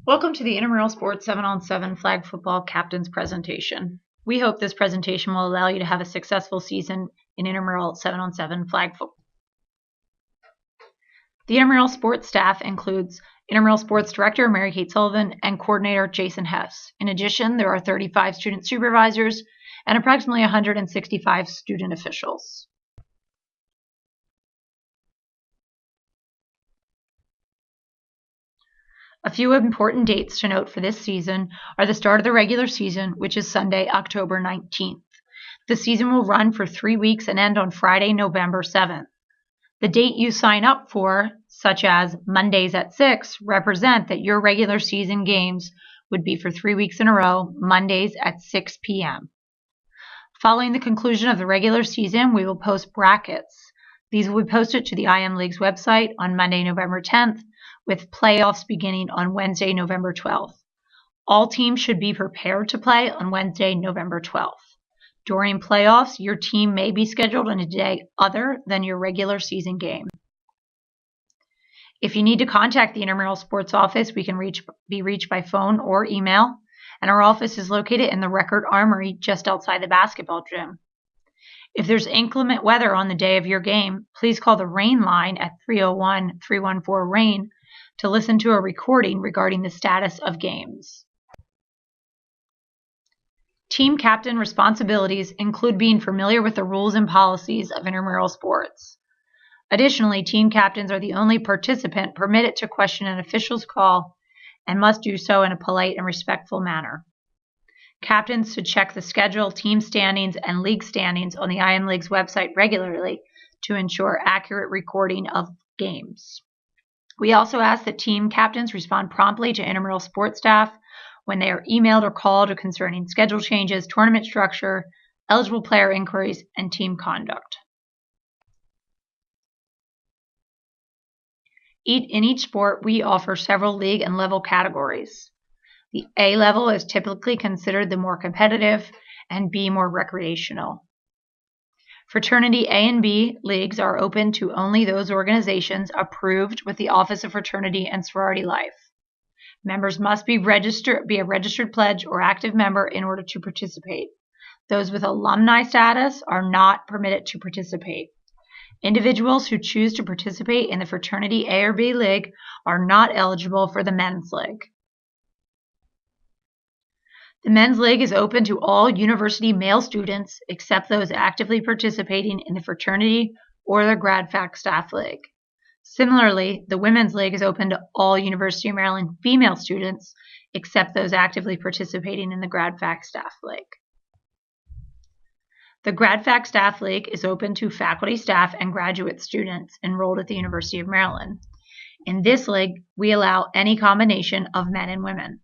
Welcome to the Intramural Sports 7-on-7 Flag Football Captain's presentation. We hope this presentation will allow you to have a successful season in intramural 7-on-7 flag football. The intramural sports staff includes Intramural Sports Director Mary Kate Sullivan and Coordinator Jason Hess. In addition, there are 35 student supervisors and approximately 165 student officials. A few important dates to note for this season are the start of the regular season, which is Sunday, October 19th. The season will run for 3 weeks and end on Friday, November 7th. The date you sign up for, such as Mondays at 6, represent that your regular season games would be for 3 weeks in a row, Mondays at 6 p.m. Following the conclusion of the regular season, we will post brackets. These will be posted to the IM League's website on Monday, November 10th, with playoffs beginning on Wednesday, November 12th. All teams should be prepared to play on Wednesday, November 12th. During playoffs, your team may be scheduled on a day other than your regular season game. If you need to contact the Intramural Sports Office, we can be reached by phone or email, and our office is located in the Record Armory just outside the basketball gym. If there's inclement weather on the day of your game, please call the rain line at 301-314-RAIN to listen to a recording regarding the status of games. Team captain responsibilities include being familiar with the rules and policies of intramural sports. Additionally, team captains are the only participant permitted to question an official's call and must do so in a polite and respectful manner. Captains should check the schedule, team standings, and league standings on the IM League's website regularly to ensure accurate recording of games. We also ask that team captains respond promptly to intramural sports staff when they are emailed or called concerning schedule changes, tournament structure, eligible player inquiries, and team conduct. In each sport, we offer several league and level categories. The A level is typically considered the more competitive and B more recreational. Fraternity A and B leagues are open to only those organizations approved with the Office of Fraternity and Sorority Life. Members must be a registered pledge or active member in order to participate. Those with alumni status are not permitted to participate. Individuals who choose to participate in the Fraternity A or B league are not eligible for the Men's League. The Men's League is open to all university male students except those actively participating in the fraternity or the GradFac Staff League. Similarly, the Women's League is open to all University of Maryland female students except those actively participating in the GradFac Staff League. The GradFac Staff League is open to faculty, staff, and graduate students enrolled at the University of Maryland. In this league, we allow any combination of men and women.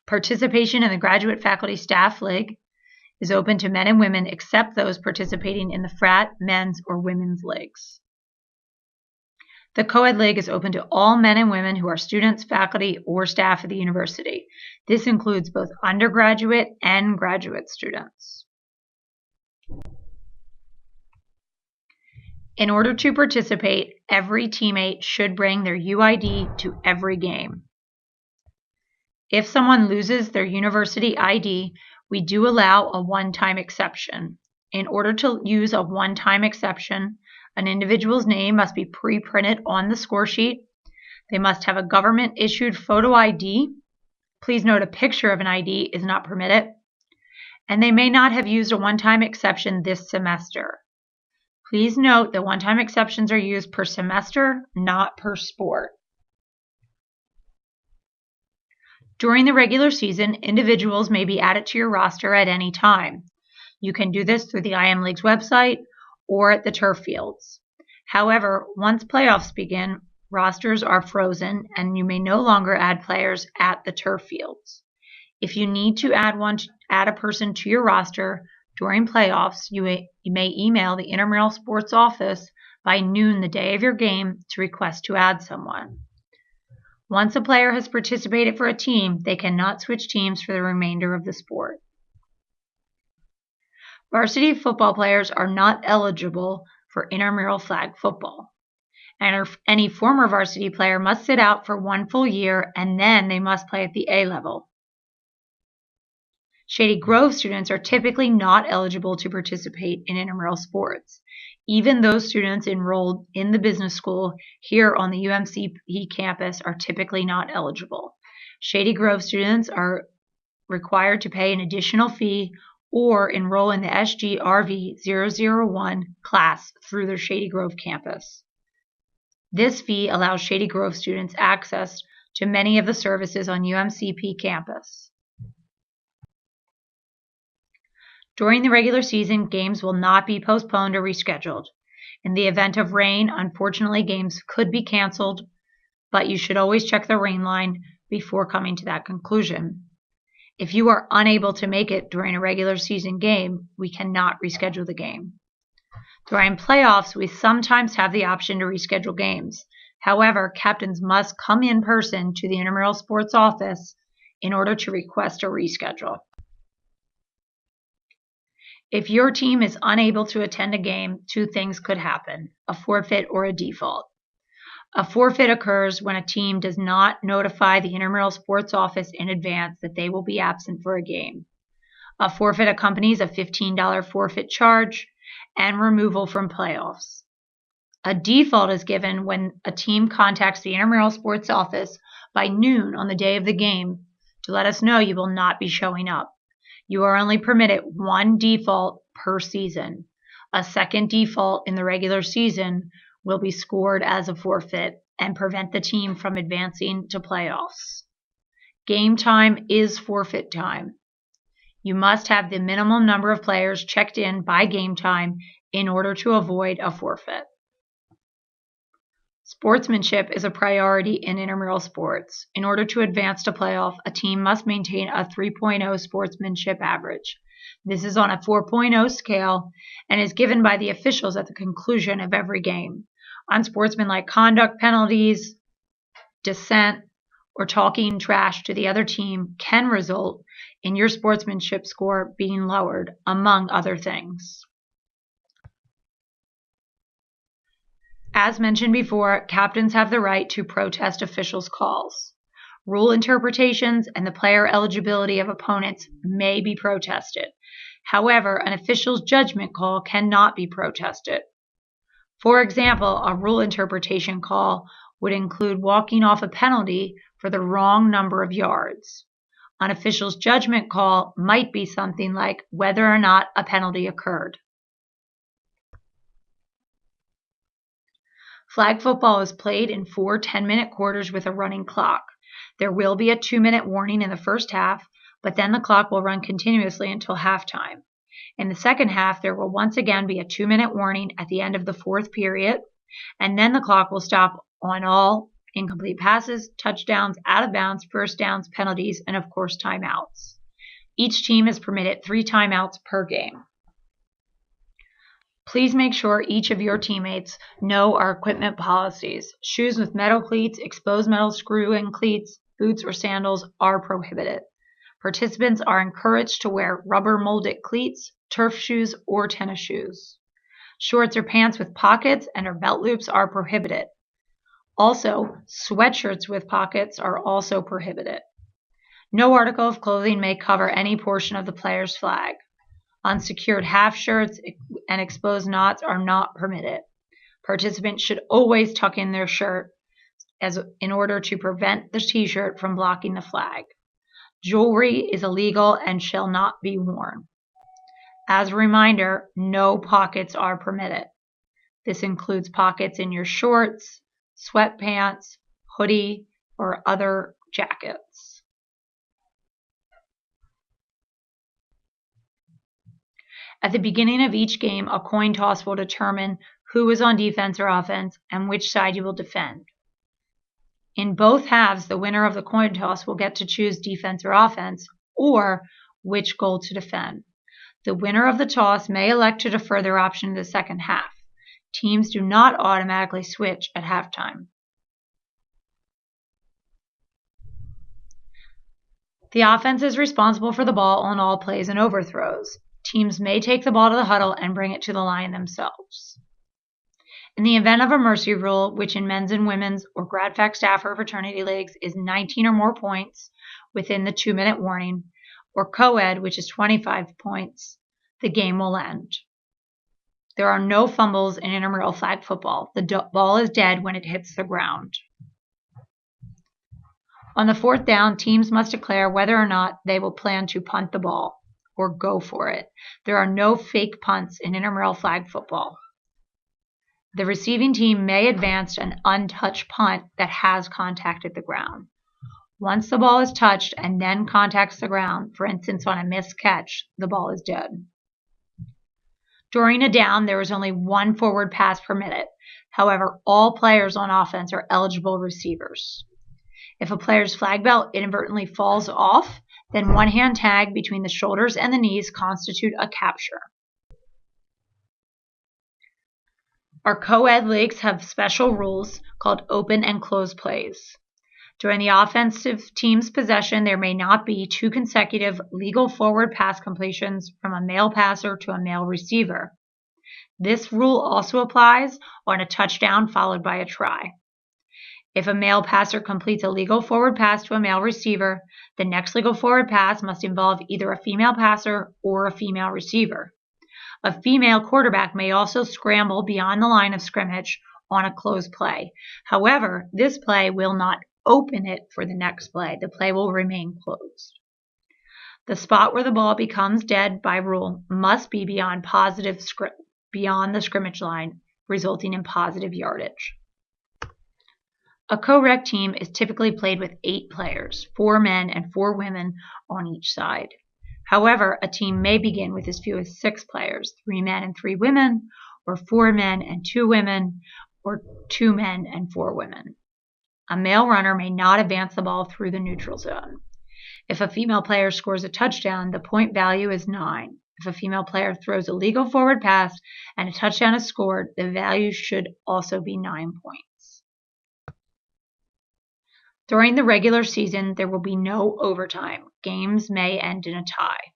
Participation in the Graduate Faculty Staff League is open to men and women except those participating in the frat, men's, or women's leagues. The Co-ed League is open to all men and women who are students, faculty, or staff at the university. This includes both undergraduate and graduate students. In order to participate, every teammate should bring their UID to every game. If someone loses their university ID, we do allow a one-time exception. In order to use a one-time exception, an individual's name must be pre-printed on the score sheet. They must have a government-issued photo ID. Please note a picture of an ID is not permitted. And they may not have used a one-time exception this semester. Please note that one-time exceptions are used per semester, not per sport. During the regular season, individuals may be added to your roster at any time. You can do this through the IM League's website or at the turf fields. However, once playoffs begin, rosters are frozen and you may no longer add players at the turf fields. If you need to add a person to your roster during playoffs, you may email the Intramural Sports Office by noon the day of your game to request to add someone. Once a player has participated for a team, they cannot switch teams for the remainder of the sport. Varsity football players are not eligible for intramural flag football. And any former varsity player must sit out for 1 full year, and then they must play at the A level. Shady Grove students are typically not eligible to participate in intramural sports. Even those students enrolled in the business school here on the UMCP campus are typically not eligible. Shady Grove students are required to pay an additional fee or enroll in the SGRV 001 class through their Shady Grove campus. This fee allows Shady Grove students access to many of the services on UMCP campus. During the regular season, games will not be postponed or rescheduled. In the event of rain, unfortunately, games could be canceled, but you should always check the rain line before coming to that conclusion. If you are unable to make it during a regular season game, we cannot reschedule the game. During playoffs, we sometimes have the option to reschedule games. However, captains must come in person to the intramural sports office in order to request a reschedule. If your team is unable to attend a game, 2 things could happen: a forfeit or a default. A forfeit occurs when a team does not notify the intramural sports office in advance that they will be absent for a game. A forfeit accompanies a $15 forfeit charge and removal from playoffs. A default is given when a team contacts the intramural sports office by noon on the day of the game to let us know you will not be showing up. You are only permitted 1 default per season. A second default in the regular season will be scored as a forfeit and prevent the team from advancing to playoffs. Game time is forfeit time. You must have the minimum number of players checked in by game time in order to avoid a forfeit. Sportsmanship is a priority in intramural sports. In order to advance to playoff, a team must maintain a 3.0 sportsmanship average. This is on a 4.0 scale and is given by the officials at the conclusion of every game. Unsportsmanlike conduct, penalties, dissent, or talking trash to the other team can result in your sportsmanship score being lowered, among other things. As mentioned before, captains have the right to protest officials' calls. Rule interpretations and the player eligibility of opponents may be protested. However, an official's judgment call cannot be protested. For example, a rule interpretation call would include walking off a penalty for the wrong number of yards. An official's judgment call might be something like whether or not a penalty occurred. Flag football is played in 4 10-minute quarters with a running clock. There will be a 2-minute warning in the first half, but then the clock will run continuously until halftime. In the second half, there will once again be a 2-minute warning at the end of the 4th period, and then the clock will stop on all incomplete passes, touchdowns, out of bounds, first downs, penalties, and of course timeouts. Each team is permitted 3 timeouts per game. Please make sure each of your teammates know our equipment policies. Shoes with metal cleats, exposed metal screw-in cleats, boots or sandals are prohibited. Participants are encouraged to wear rubber molded cleats, turf shoes, or tennis shoes. Shorts or pants with pockets and or belt loops are prohibited. Also, sweatshirts with pockets are also prohibited. No article of clothing may cover any portion of the player's flag. Unsecured half shirts and exposed knots are not permitted. Participants should always tuck in their shirt in order to prevent the t-shirt from blocking the flag. Jewelry is illegal and shall not be worn. As a reminder, no pockets are permitted. This includes pockets in your shorts, sweatpants, hoodie, or other jackets. At the beginning of each game, a coin toss will determine who is on defense or offense and which side you will defend. In both halves, the winner of the coin toss will get to choose defense or offense, or which goal to defend. The winner of the toss may elect to defer their option to the second half. Teams do not automatically switch at halftime. The offense is responsible for the ball on all plays and overthrows. Teams may take the ball to the huddle and bring it to the line themselves. In the event of a mercy rule, which in men's and women's or grad fac staff or fraternity leagues is 19 or more points within the 2-minute warning, or co-ed, which is 25 points, the game will end. There are no fumbles in intramural flag football. The ball is dead when it hits the ground. On the 4th down, teams must declare whether or not they will plan to punt the ball or go for it. There are no fake punts in intramural flag football. The receiving team may advance an untouched punt that has contacted the ground. Once the ball is touched and then contacts the ground, for instance on a missed catch, the ball is dead. During a down, there is only one forward pass permitted. However, all players on offense are eligible receivers. If a player's flag belt inadvertently falls off, then one-hand tag between the shoulders and the knees constitute a capture. Our co-ed leagues have special rules called open and close plays. During the offensive team's possession, there may not be 2 consecutive legal forward pass completions from a male passer to a male receiver. This rule also applies on a touchdown followed by a try. If a male passer completes a legal forward pass to a male receiver, the next legal forward pass must involve either a female passer or a female receiver. A female quarterback may also scramble beyond the line of scrimmage on a closed play. However, this play will not open it for the next play. The play will remain closed. The spot where the ball becomes dead by rule must be beyond the scrimmage line, resulting in positive yardage. A co-rec team is typically played with 8 players, 4 men and 4 women on each side. However, a team may begin with as few as 6 players, 3 men and 3 women, or 4 men and 2 women, or 2 men and 4 women. A male runner may not advance the ball through the neutral zone. If a female player scores a touchdown, the point value is 9. If a female player throws a legal forward pass and a touchdown is scored, the value should also be 9 points. During the regular season, there will be no overtime. Games may end in a tie.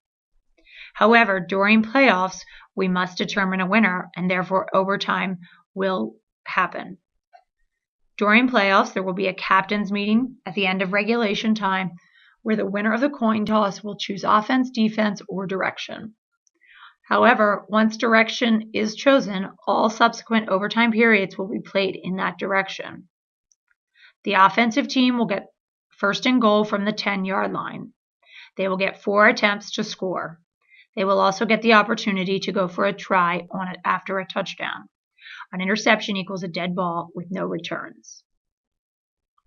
However, during playoffs, we must determine a winner, and therefore overtime will happen. During playoffs, there will be a captain's meeting at the end of regulation time where the winner of the coin toss will choose offense, defense, or direction. However, once direction is chosen, all subsequent overtime periods will be played in that direction. The offensive team will get first and goal from the 10-yard line. They will get 4 attempts to score. They will also get the opportunity to go for a try on it after a touchdown. An interception equals a dead ball with no returns.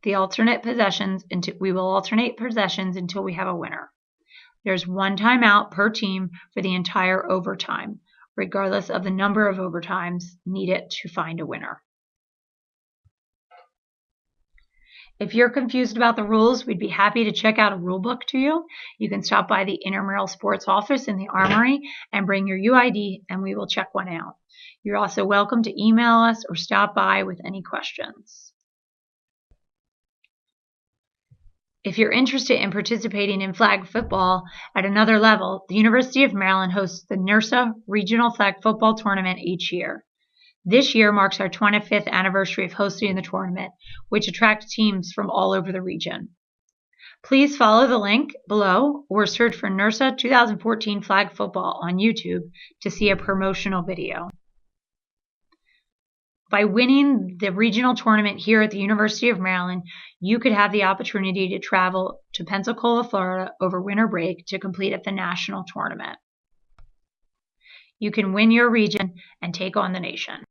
We will alternate possessions until we have a winner. There's 1 timeout per team for the entire overtime, regardless of the number of overtimes needed to find a winner. If you're confused about the rules, we'd be happy to check out a rule book to you. You can stop by the intramural sports office in the Armory and bring your UID, and we will check one out. You're also welcome to email us or stop by with any questions. If you're interested in participating in flag football at another level, the University of Maryland hosts the NERSA Regional Flag Football Tournament each year. This year marks our 25th anniversary of hosting the tournament, which attracts teams from all over the region. Please follow the link below or search for NERSA 2014 Flag Football on YouTube to see a promotional video. By winning the regional tournament here at the University of Maryland, you could have the opportunity to travel to Pensacola, Florida over winter break to compete at the national tournament. You can win your region and take on the nation.